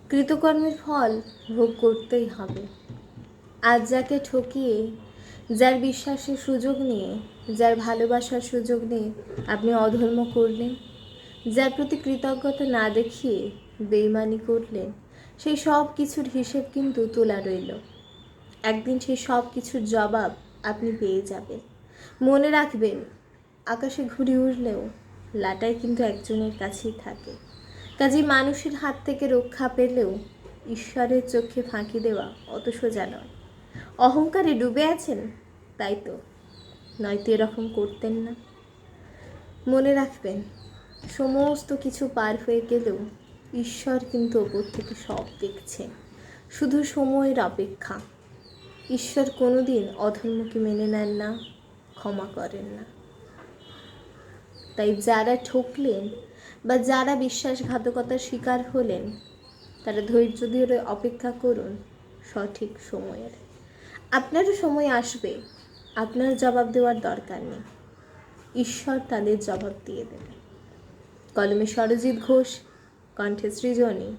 কৃতকর্মের ফল ভোগ করতেই হবে। আজ যাকে ঠকিয়ে, যার বিশ্বাসের সুযোগ নিয়ে, যার ভালোবাসার সুযোগ নিয়ে আপনি অধর্ম করলেন, যার প্রতি কৃতজ্ঞতা না দেখিয়ে বেইমানি করলেন, সেই সব কিছুর হিসেব কিন্তু তোলা রইল। একদিন সেই সব কিছুর জবাব আপনি পেয়ে যাবেন। মনে রাখবেন, আকাশে ঘুড়ি উড়লেও লাটাই কিন্তু একজনের কাছেই থাকে। কাজেই মানুষের হাত থেকে রক্ষা পেলেও ঈশ্বরের চোখে ফাঁকি দেওয়া অত সোজা নয়। অহংকারে ডুবে আছেন, তাই তো, নয়তো এরকম করতেন না। মনে রাখবেন, সমস্ত কিছু পার হয়ে গেলেও ঈশ্বর কিন্তু ওপর থেকে সব দেখছেন, শুধু সময়ের অপেক্ষা। ঈশ্বর কোনোদিন অধর্মকে মেনে নেন না, ক্ষমা করেন না। তাই যারা ঠকলেন বা যারা বিশ্বাসঘাতকতার শিকার হলেন, তারা ধৈর্য ধরে অপেক্ষা করুন সঠিক সময়ের। আপনারও সময় আসবে, আপনার জবাব দেওয়ার দরকার নেই, ঈশ্বর তাদের জবাব দিয়ে দেবে। কলমে সরজিৎ ঘোষ, কণ্ঠে সৃজনী।